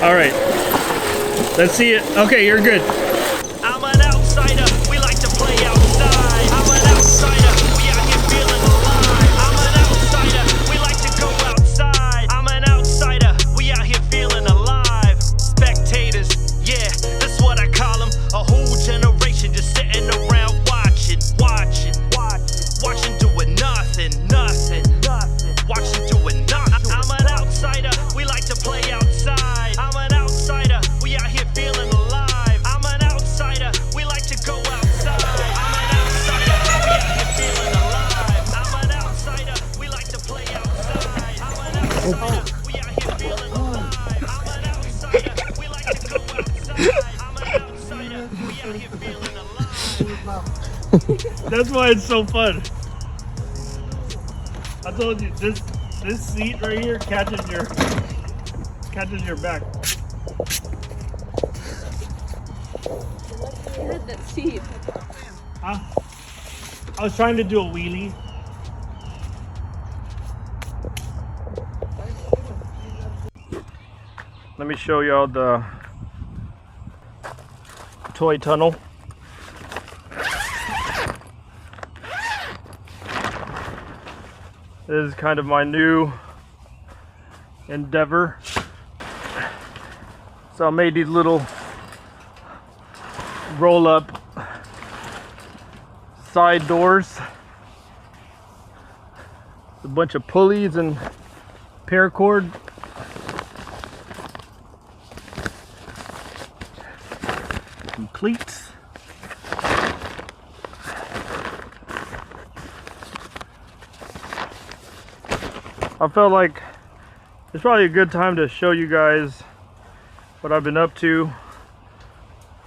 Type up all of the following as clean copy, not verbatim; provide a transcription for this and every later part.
All right. Let's see it. Okay, you're good. I'm an outsider. We like to play outside. I'm an outsider. We out here feeling alive. I'm an outsider. We like to go outside. I'm an outsider. We out here feeling alive. Spectators, yeah, that's what I call them. A whole generation just sitting around watching doing nothing. Watching doing nothing. I'm an outsider. We like to play outside. I'm an outsider. We out here feeling alive. I'm an outsider. We like to go outside. I'm an outsider. We out here feeling alive. I'm an outsider. We like to play outside. I'm an outsider. We out here feeling alive. I'm an outsider. We like to go outside. I'm an outsider. We out here feeling alive. That's why it's so fun. I told you, this seat right here catches your back. I had that seat. Huh? I was trying to do a wheelie. Let me show y'all the toy tunnel. This is kind of my new endeavor. So I made these little roll-up side doors. A bunch of pulleys and paracord. Some cleats. I felt like it's probably a good time to show you guys what I've been up to.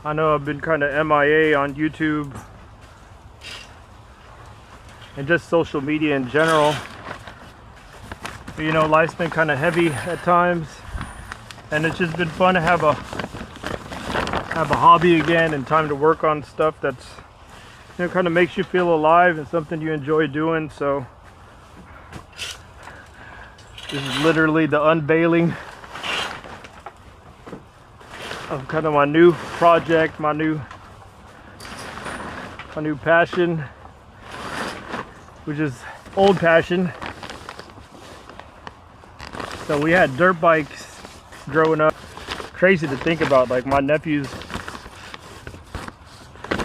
I know I've been kind of MIA on YouTube and just social media in general. But, you know, life's been kind of heavy at times, and it's just been fun to have a hobby again and time to work on stuff that's, you know, kind of makes you feel alive and something you enjoy doing. So this is literally the unveiling of kind of my new project, my new passion, which is old passion. So we had dirt bikes growing up. Crazy to think about, like my nephews.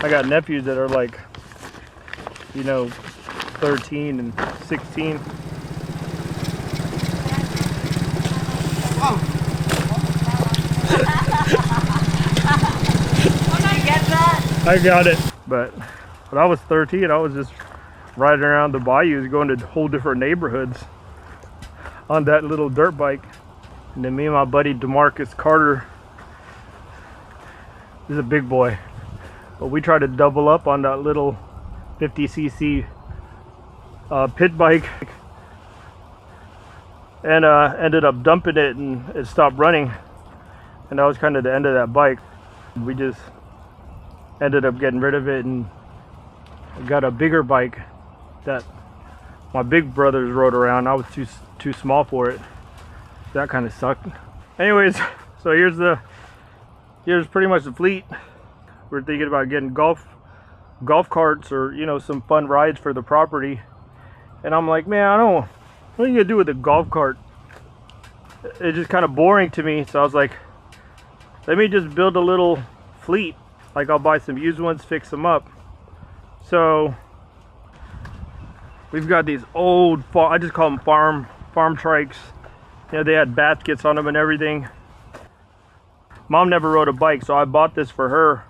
I got nephews that are like, you know, 13 and 16. I got it. But when I was 13, I was just riding around the bayous, going to whole different neighborhoods on that little dirt bike. And then me and my buddy DeMarcus Carter, he's a big boy, but we tried to double up on that little 50cc pit bike and ended up dumping it, and it stopped running, and that was kind of the end of that bike. We just ended up getting rid of it and got a bigger bike that my big brothers rode around. I was too small for it. That kind of sucked. Anyways, so here's pretty much the fleet. We're thinking about getting golf carts, or, you know, some fun rides for the property. And I'm like, man, what are you gonna do with a golf cart? It's just kind of boring to me. So I was like, let me just build a little fleet. Like, I'll buy some used ones, fix them up. So we've got these old, I just call them farm trikes. You know, they had baskets on them and everything. Mom never rode a bike, so I bought this for her.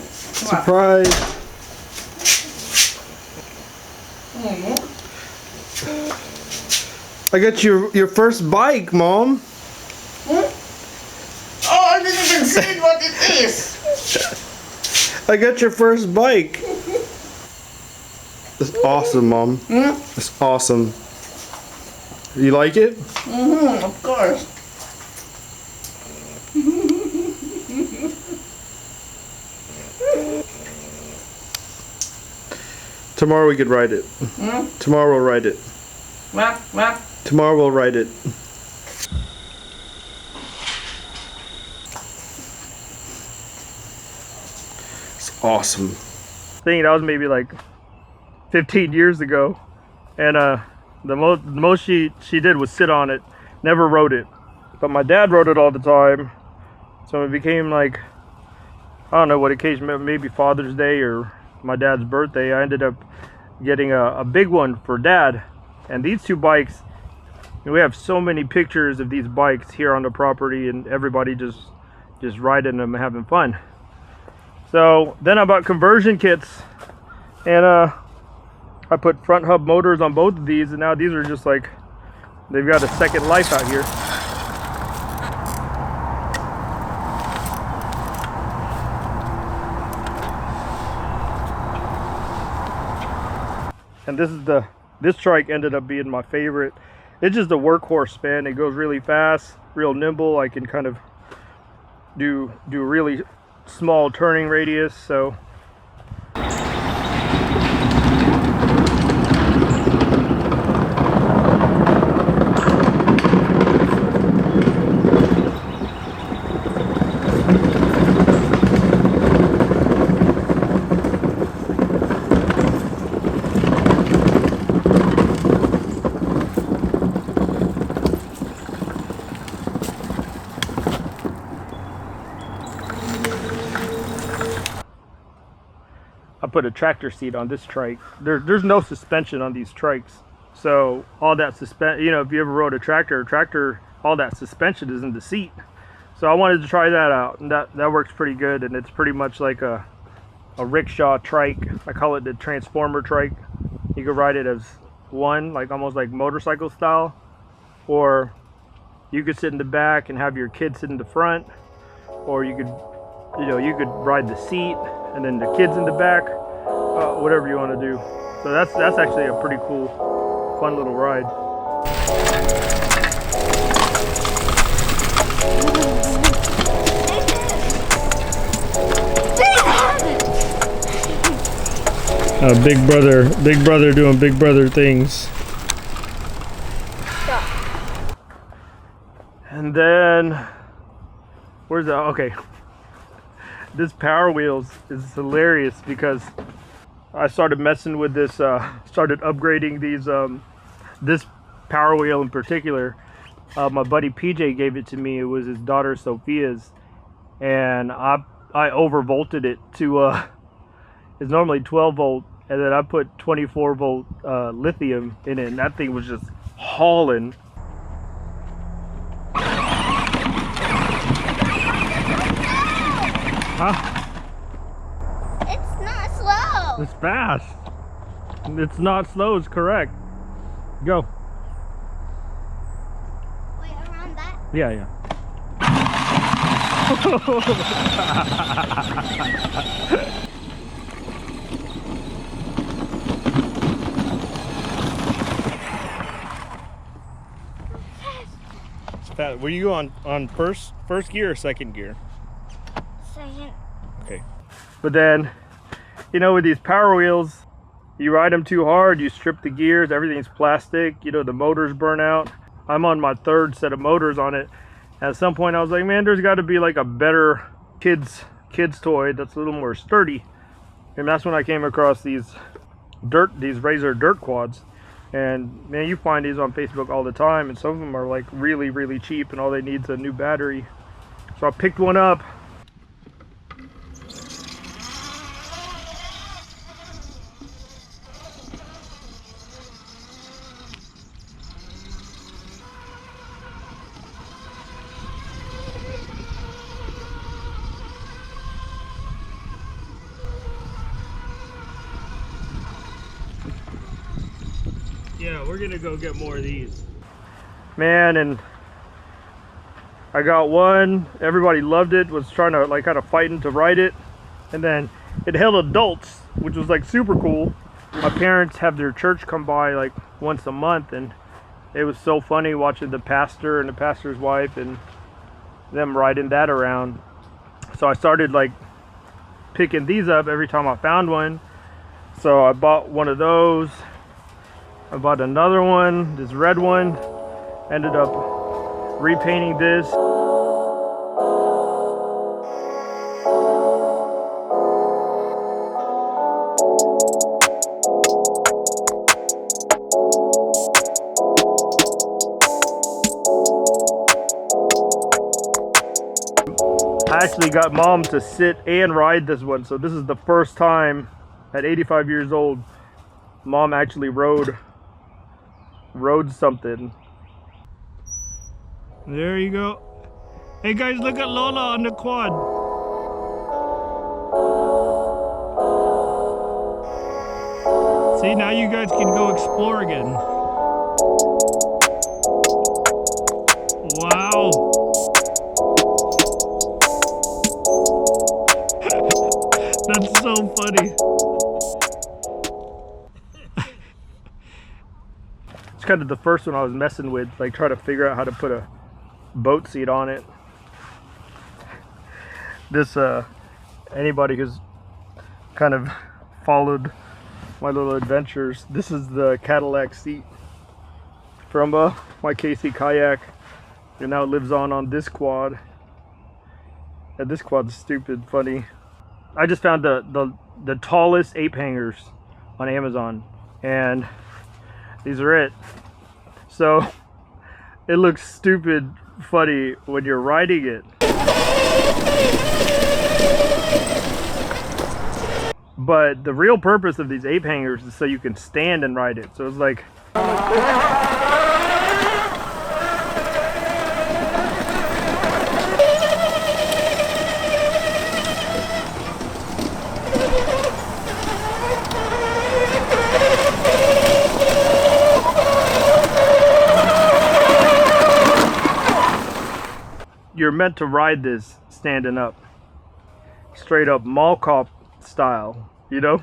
Surprise! I got your first bike, Mom. Oh, I didn't even see what it is. I got your first bike. That's awesome, Mom. That's awesome. You like it? Of course. Tomorrow we could ride it. Tomorrow we'll ride it. What? Tomorrow we'll ride it. awesome. thing. That was maybe like 15 years ago, and the most she did was sit on it, never rode it. But my dad rode it all the time, so it became like, I don't know what occasion, maybe Father's Day or my dad's birthday, I ended up getting a big one for Dad. And these two bikes, we have so many pictures of these bikes here on the property, and everybody just riding them and having fun. So then I bought conversion kits, and I put front hub motors on both of these, and now these are just like, they've got a second life out here. And this trike ended up being my favorite. It's just a workhorse, man. It goes really fast, real nimble. I can kind of do really small turning radius, so I put a tractor seat on this trike. There's no suspension on these trikes, so all that you know, if you ever rode a tractor, all that suspension is in the seat. So I wanted to try that out, and that works pretty good. And it's pretty much like a rickshaw trike. I call it the transformer trike. You could ride it as one, like almost like motorcycle style, or you could sit in the back and have your kids sit in the front, or you could, you know, you could ride the seat and then the kids in the back, whatever you want to do. So that's actually a pretty cool, fun little ride. Big brother doing big brother things. And then, where's that? Okay. This Power Wheels is hilarious because I started messing with this, started upgrading these, this Power Wheel in particular. My buddy PJ gave it to me. It was his daughter Sophia's, and I overvolted it to, it's normally 12 volt, and then I put 24 volt lithium in it, and that thing was just hauling. Huh? It's not slow. It's fast. It's not slow, it's correct. Go. Wait, around that? Yeah. It's fast. Were you on first gear or second gear? Second. Okay. But then, you know, with these Power Wheels, you ride them too hard, you strip the gears, everything's plastic, you know, the motors burn out. I'm on my third set of motors on it. At some point I was like, man, there's got to be like a better kids toy that's a little more sturdy. And that's when I came across these Razor dirt quads. And man, you find these on Facebook all the time, and some of them are like really, really cheap, and all they need is a new battery. So I picked one up. Yeah, we're gonna go get more of these. Man, and I got one, everybody loved it, was trying to like kind of fighting to ride it. And then it held adults, which was like super cool. My parents have their church come by like once a month, and it was so funny watching the pastor and the pastor's wife and them riding that around. So I started like picking these up every time I found one. So I bought one of those. I bought another one, this red one. Ended up repainting this. I actually got mom to sit and ride this one. So this is the first time at 85 years old, mom actually rode something. There you go. Hey guys, look at Lola on the quad. See, now you guys can go explore again. Wow. That's so funny. It's kind of the first one I was messing with, like trying to figure out how to put a boat seat on it. This anybody who's kind of followed my little adventures, this is the Cadillac seat from my KC kayak, and now it lives on this quad. And this quad's stupid funny. I just found the tallest ape hangers on Amazon, and these are it. So it looks stupid funny when you're riding it, but the real purpose of these ape hangers is so you can stand and ride it. So it's like, you're meant to ride this standing up, straight up mall cop style, you know?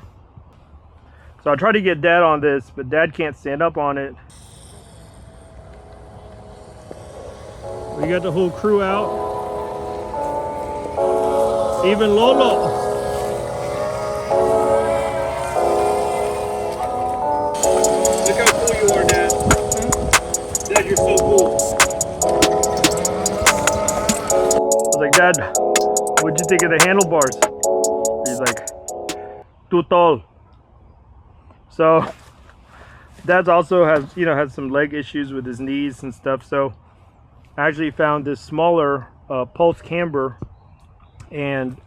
So I tried to get Dad on this, but Dad can't stand up on it. We got the whole crew out. Even Lolo. Look how cool you are, Dad. Dad, you're so cool. I was like, Dad, what'd you think of the handlebars? He's like, too tall. So Dad's also has some leg issues with his knees and stuff. So I actually found this smaller pulse camber, and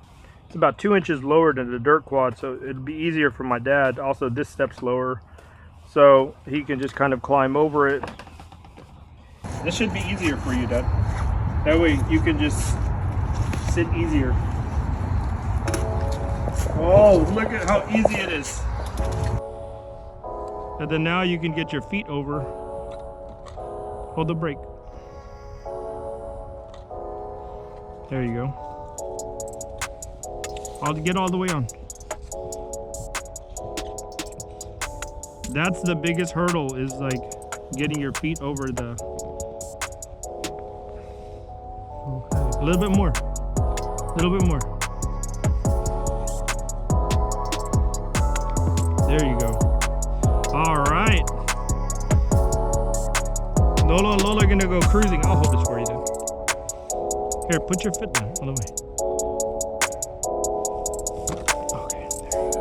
it's about 2 inches lower than the dirt quad, so it'd be easier for my dad. Also, this step's lower, so he can just kind of climb over it. This should be easier for you, Dad. That way you can just sit easier. Oh, look at how easy it is. And then now you can get your feet over. Hold the brake. There you go. I'll get all the way on. That's the biggest hurdle, is like getting your feet over the... Okay. A little bit more. A little bit more. There you go. All right. Lola and Lola are gonna go cruising. I'll hold this for you then. Here, put your foot down on the way. Okay, there you go.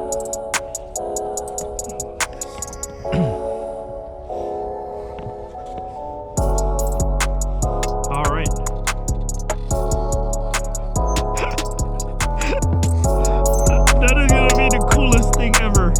All right. That is gonna be the coolest thing ever.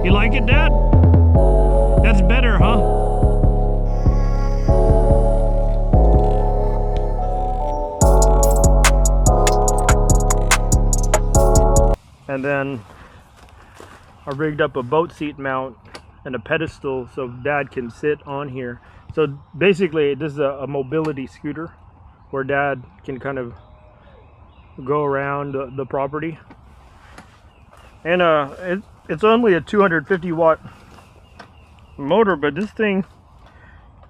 You like it, Dad? That's better, huh? And then I rigged up a boat seat mount and a pedestal so Dad can sit on here. So basically this is a mobility scooter where Dad can kind of go around the property. And it's only a 250 watt motor, but this thing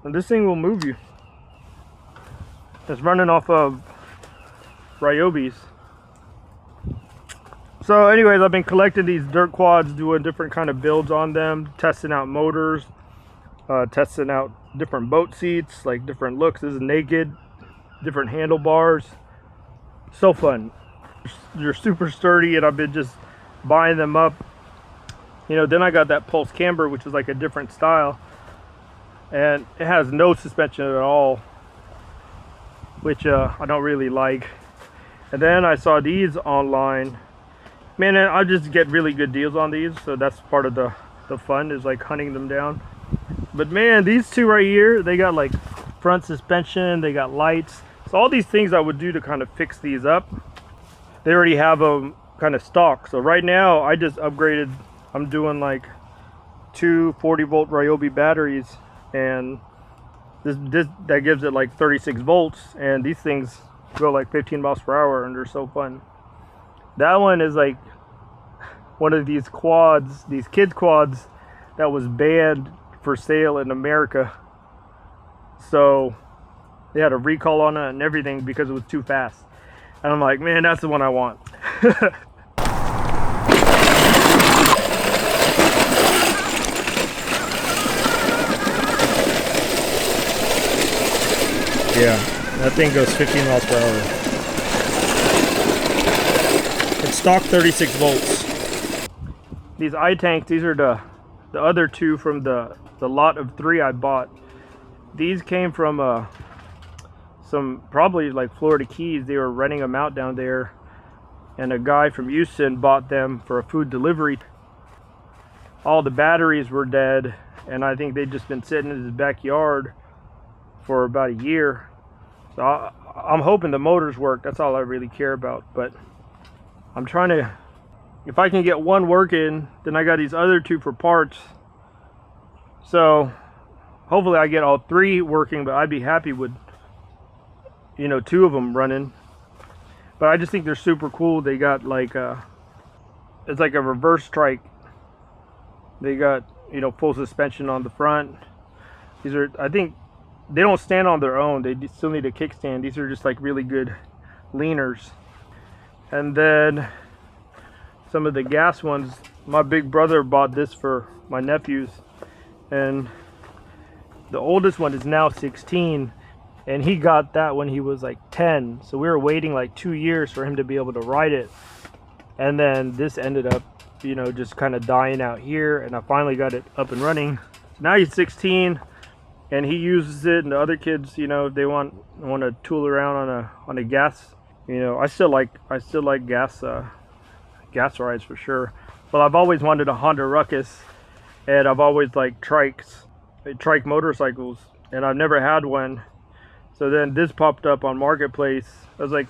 will move you. It's running off of Ryobis. So anyways, I've been collecting these dirt quads, doing different kind of builds on them, testing out motors. testing out different boat seats, like different looks. This is naked, different handlebars. So fun. They're super sturdy, and I've been just buying them up. You know, then I got that Pulse Camber, which is like a different style, and it has no suspension at all, which I don't really like. And then I saw these online. Man, I just get really good deals on these, so that's part of the fun, is like hunting them down. But man, these two right here, they got like front suspension, they got lights. So all these things I would do to kind of fix these up, they already have them kind of stock. So right now I just upgraded. I'm doing like two 40-volt Ryobi batteries, and this that gives it like 36 volts, and these things go like 15 miles per hour, and they're so fun. That one is like one of these quads, these kid quads, that was banned for sale in America. So they had a recall on it and everything because it was too fast. And I'm like, man, that's the one I want. Yeah, that thing goes 15 miles per hour. It's stock 36 volts. These I-Tanks, these are the other two from the lot of 3 I bought. These came from some, probably like Florida Keys. They were renting them out down there, and a guy from Houston bought them for a food delivery. All the batteries were dead, and I think they'd just been sitting in his backyard for about a year. So I'm hoping the motors work. That's all I really care about. But I'm trying to, if I can get one working, then I got these other two for parts. So hopefully I get all 3 working, but I'd be happy with, you know, 2 of them running. But I just think they're super cool. They got like it's like a reverse trike. They got, you know, full suspension on the front. These are, I think, they don't stand on their own. They still need a kickstand. These are just like really good leaners. And then some of the gas ones, my big brother bought this for my nephews, and the oldest one is now 16, and he got that when he was like 10. So we were waiting like 2 years for him to be able to ride it. And then this ended up, you know, just kind of dying out here, and I finally got it up and running. So now he's 16, and he uses it, and the other kids, you know, if they want to tool around on a gas, you know, I still like gas rides for sure. But I've always wanted a Honda Ruckus, and I've always liked trike motorcycles, and I've never had one. So then this popped up on Marketplace. I was like,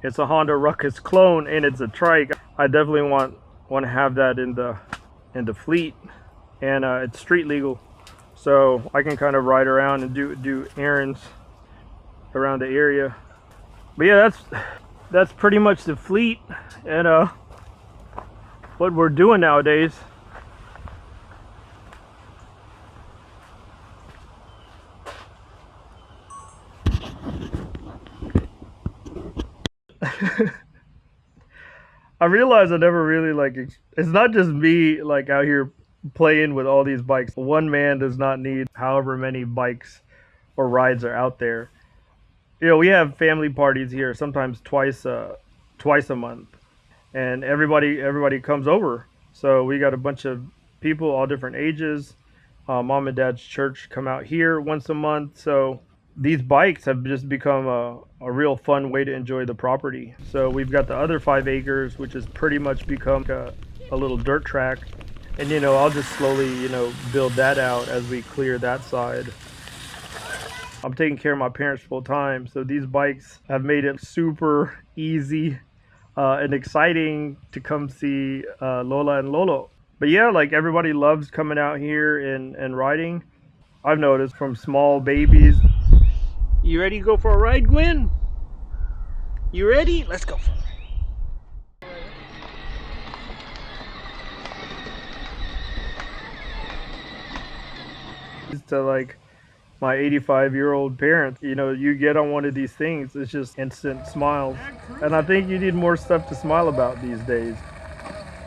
it's a Honda Ruckus clone, and it's a trike. I definitely want to have that in the fleet, and it's street legal, so I can kind of ride around and do errands around the area. But yeah, that's pretty much the fleet and what we're doing nowadays. I realized I never really it's not just me like out here playing with all these bikes. One man does not need however many bikes or rides are out there. You know, we have family parties here, sometimes twice a month, and everybody comes over. So we got a bunch of people, all different ages. Mom and dad's church come out here once a month. So these bikes have just become a real fun way to enjoy the property. So we've got the other 5 acres, which has pretty much become a little dirt track. And, you know, I'll just slowly, you know, build that out as we clear that side. I'm taking care of my parents full time, so these bikes have made it super easy and exciting to come see Lola and Lolo. But yeah, like everybody loves coming out here and riding. I've noticed, from small babies. You ready to go for a ride, Gwen? You ready? Let's go for a ride. To like my 85-year-old parents, you know, you get on one of these things, it's just instant smiles. And I think you need more stuff to smile about these days.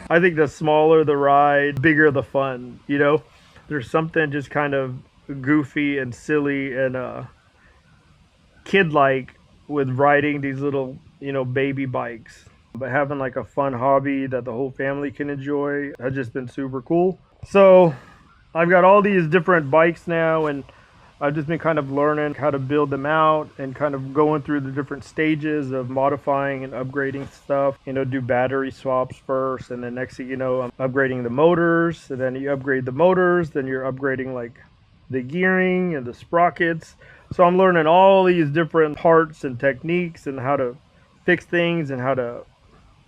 I think the smaller the ride, bigger the fun, you know? There's something just kind of goofy and silly and kid-like with riding these little, baby bikes. But having like a fun hobby that the whole family can enjoy has just been super cool. So I've got all these different bikes now, and I've just been kind of learning how to build them out and kind of going through the different stages of modifying and upgrading stuff. Do battery swaps first, and then next thing you know, I'm upgrading the motors, and then you upgrade the motors, then you're upgrading like the gearing and the sprockets. So I'm learning all these different parts and techniques and how to fix things and how to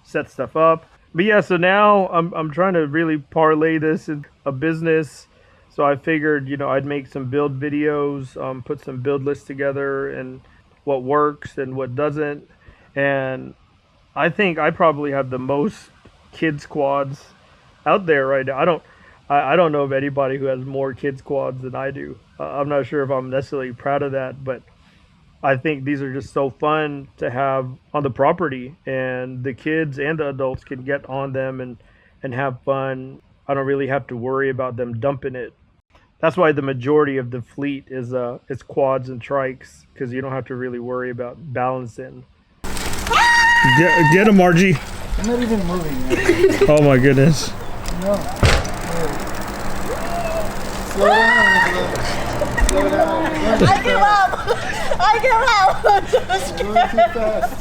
set stuff up. But yeah, so now I'm trying to really parlay this in a business. So I figured, I'd make some build videos, put some build lists together and what works and what doesn't. And I think I probably have the most kids quads out there right now. I don't know of anybody who has more kids quads than I do. I'm not sure if I'm necessarily proud of that, but I think these are just so fun to have on the property, and the kids and the adults can get on them and have fun. I don't really have to worry about them dumping it. That's why the majority of the fleet is quads and trikes, because you don't have to really worry about balancing. Get him, Margie. I'm not even moving. Oh my goodness. No. Slow down. Slow down. I give up! I give up! I'm so You're going too fast.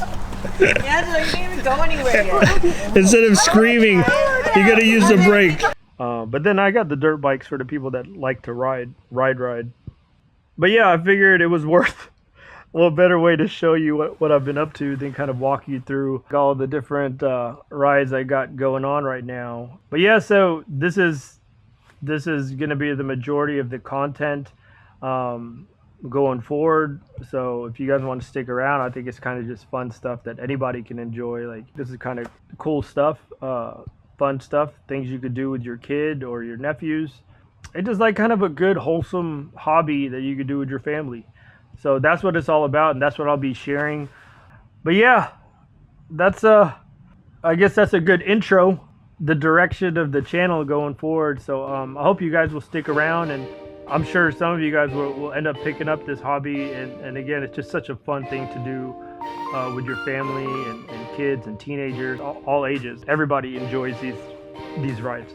Angela, you didn't even go anywhere yet. Instead of screaming, you gotta use the brake. But then I got the dirt bikes for the people that like to ride. But yeah, I figured it was worth a little better way to show you what I've been up to than kind of walk you through all the different rides I got going on right now. But yeah, so this is going to be the majority of the content going forward. So if you guys want to stick around, I think it's kind of just fun stuff that anybody can enjoy. Like, this is kind of cool stuff, fun stuff, things you could do with your kid or your nephews. It's just like kind of a good wholesome hobby that you could do with your family. So that's what it's all about, and that's what I'll be sharing. But yeah, that's I guess that's a good intro, the direction of the channel going forward. So I hope you guys will stick around, and I'm sure some of you guys will end up picking up this hobby. And again, it's just such a fun thing to do with your family and kids and teenagers, all ages. Everybody enjoys these rides.